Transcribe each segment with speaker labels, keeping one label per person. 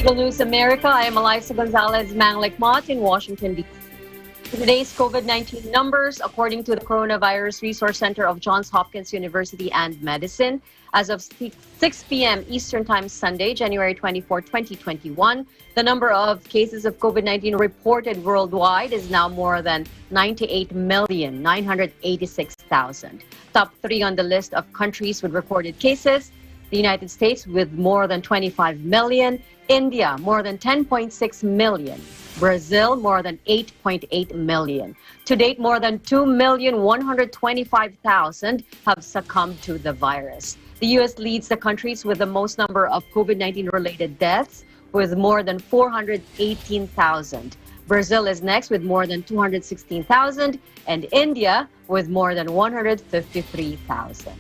Speaker 1: Eagle News America, I am Eliza Gonzalez Manglikmot in Washington, D.C. Today's COVID-19 numbers, according to the Coronavirus Resource Center of Johns Hopkins University and Medicine, as of 6 p.m. Eastern Time Sunday, January 24, 2021, the number of cases of COVID-19 reported worldwide is now more than 98,986,000. Top 3 on the list of countries with recorded cases: the United States with more than 25 million, India more than 10.6 million, Brazil more than 8.8 million. To date, more than 2,125,000 have succumbed to the virus. The U.S. leads the countries with the most number of COVID-19 related deaths, with more than 418,000. Brazil is next with more than 216,000, and India with more than 153,000.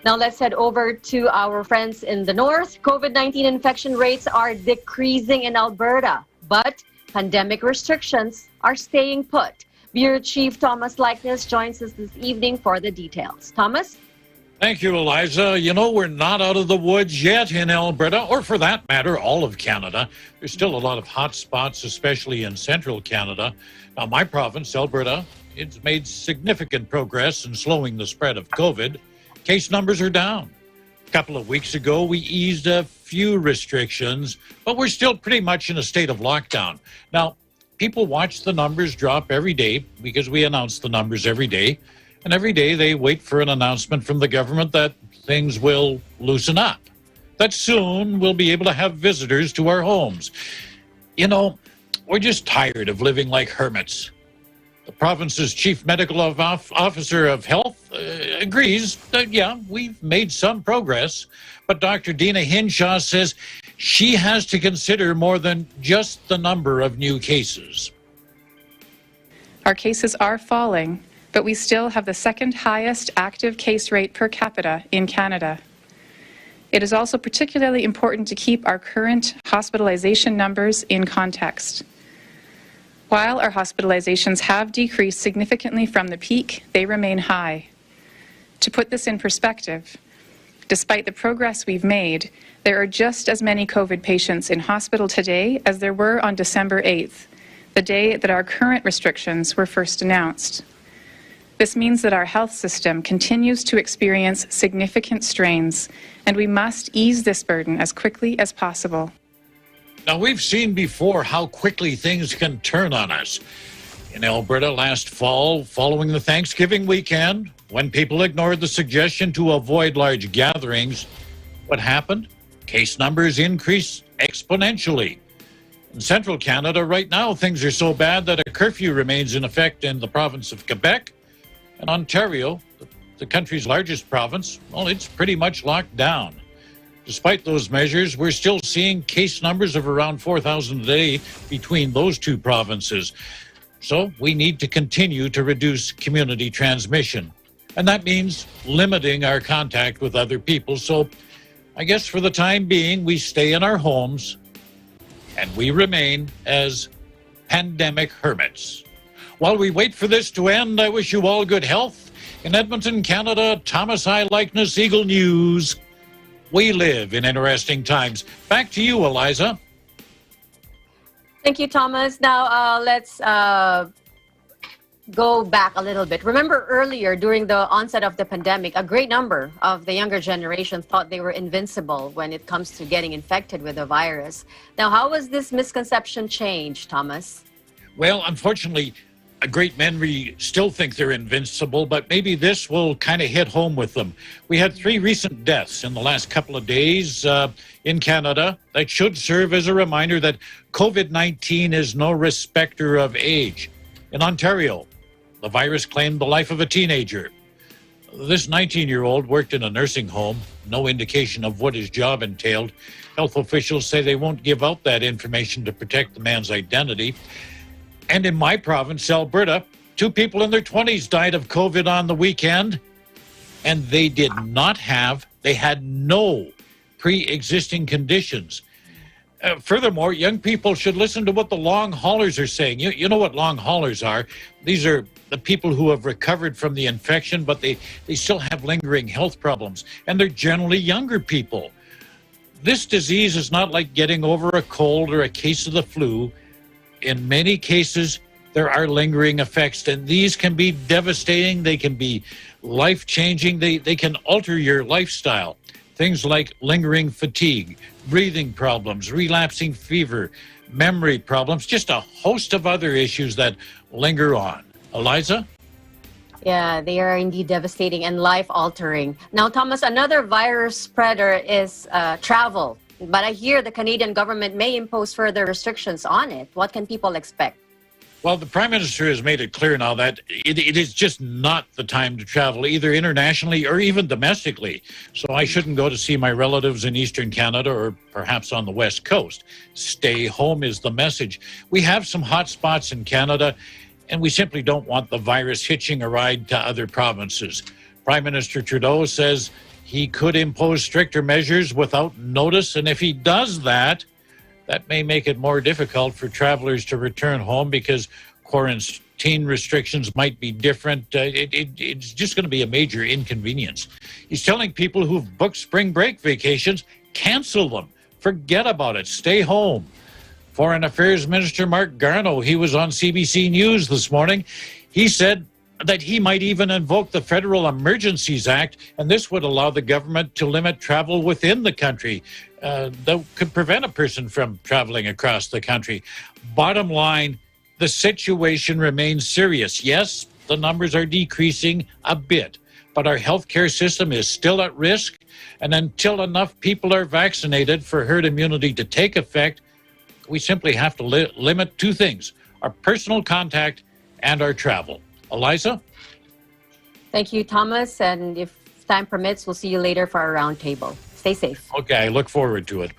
Speaker 1: Now let's head over to our friends in the north. COVID-19 infection rates are decreasing in Alberta, but pandemic restrictions are staying put. Bureau Chief Thomas Likness joins us this evening for the details. Thomas?
Speaker 2: Thank you, Eliza. You know, we're not out of the woods yet in Alberta, or for that matter, all of Canada. There's still a lot of hot spots, especially in central Canada. Now, my province, Alberta, it's made significant progress in slowing the spread of COVID. Case numbers are down. A couple of weeks ago, we eased a few restrictions, but we're still pretty much in a state of lockdown. Now, people watch the numbers drop every day because we announce the numbers every day. And every day they wait for an announcement from the government that things will loosen up, that soon we'll be able to have visitors to our homes. You know, we're just tired of living like hermits. The province's chief medical officer of health agrees that, yeah, we've made some progress. But Dr. Dina Hinshaw says she has to consider more than just the number of new cases.
Speaker 3: Our cases are falling, but we still have the second highest active case rate per capita in Canada. It is also particularly important to keep our current hospitalization numbers in context. While our hospitalizations have decreased significantly from the peak, they remain high. To put this in perspective, despite the progress we've made, there are just as many COVID patients in hospital today as there were on December 8th, the day that our current restrictions were first announced. This means that our health system continues to experience significant strains, and we must ease this burden as quickly as possible.
Speaker 2: Now, we've seen before how quickly things can turn on us. In Alberta last fall, following the Thanksgiving weekend, when people ignored the suggestion to avoid large gatherings, what happened? Case numbers increased exponentially. In central Canada right now, things are so bad that a curfew remains in effect in the province of Quebec. And Ontario, the country's largest province, well, it's pretty much locked down. Despite those measures, we're still seeing case numbers of around 4,000 a day between those two provinces. So we need to continue to reduce community transmission. And that means limiting our contact with other people. So I guess for the time being, we stay in our homes and we remain as pandemic hermits. While we wait for this to end, I wish you all good health. In Edmonton, Canada, Thomas Likness, Eagle News. We live in interesting times. Back to you, Eliza.
Speaker 1: Thank you, Thomas. Now, let's go back a little bit. Remember earlier, during the onset of the pandemic, a great number of the younger generation thought they were invincible when it comes to getting infected with the virus. Now, how was this misconception changed, Thomas?
Speaker 2: Well, unfortunately, a great many still think they're invincible, but maybe this will kind of hit home with them. We had 3 recent deaths in the last couple of days in Canada. That should serve as a reminder that COVID-19 is no respecter of age. In Ontario, the virus claimed the life of a teenager. This 19-year-old worked in a nursing home. No indication of what his job entailed. Health officials say they won't give out that information to protect the man's identity. And in my province, Alberta, 2 people in their 20s died of COVID on the weekend, and they had no pre-existing conditions. Furthermore, young people should listen to what the long haulers are saying. You know what long haulers are. These are the people who have recovered from the infection, but they still have lingering health problems, and they're generally younger people. This disease is not like getting over a cold or a case of the flu. In many cases, there are lingering effects, and these can be devastating. They can be life-changing. They can alter your lifestyle. Things like lingering fatigue, breathing problems, relapsing fever, memory problems, just a host of other issues that linger on. Eliza?
Speaker 1: Yeah, they are indeed devastating and life-altering. Now, Thomas, another virus spreader is travel. But I hear the Canadian government may impose further restrictions on it. What can people expect?
Speaker 2: Well, the Prime Minister has made it clear now that it is just not the time to travel, either internationally or even domestically. So I shouldn't go to see my relatives in Eastern Canada or perhaps on the West Coast. Stay home is the message. We have some hot spots in Canada, and we simply don't want the virus hitching a ride to other provinces. Prime Minister Trudeau says he could impose stricter measures without notice, and if he does that, that may make it more difficult for travelers to return home because quarantine restrictions might be different. It's just going to be a major inconvenience. He's telling people who've booked spring break vacations, cancel them. Forget about it. Stay home. Foreign Affairs Minister Mark Garneau, he was on CBC News this morning. He said that he might even invoke the Federal Emergencies Act, and this would allow the government to limit travel within the country. That could prevent a person from traveling across the country. Bottom line, the situation remains serious. Yes, the numbers are decreasing a bit, but our healthcare system is still at risk, and until enough people are vaccinated for herd immunity to take effect, we simply have to limit two things: our personal contact and our travel. Eliza?
Speaker 1: Thank you, Thomas. And if time permits, we'll see you later for our roundtable. Stay safe.
Speaker 2: Okay, I look forward to it.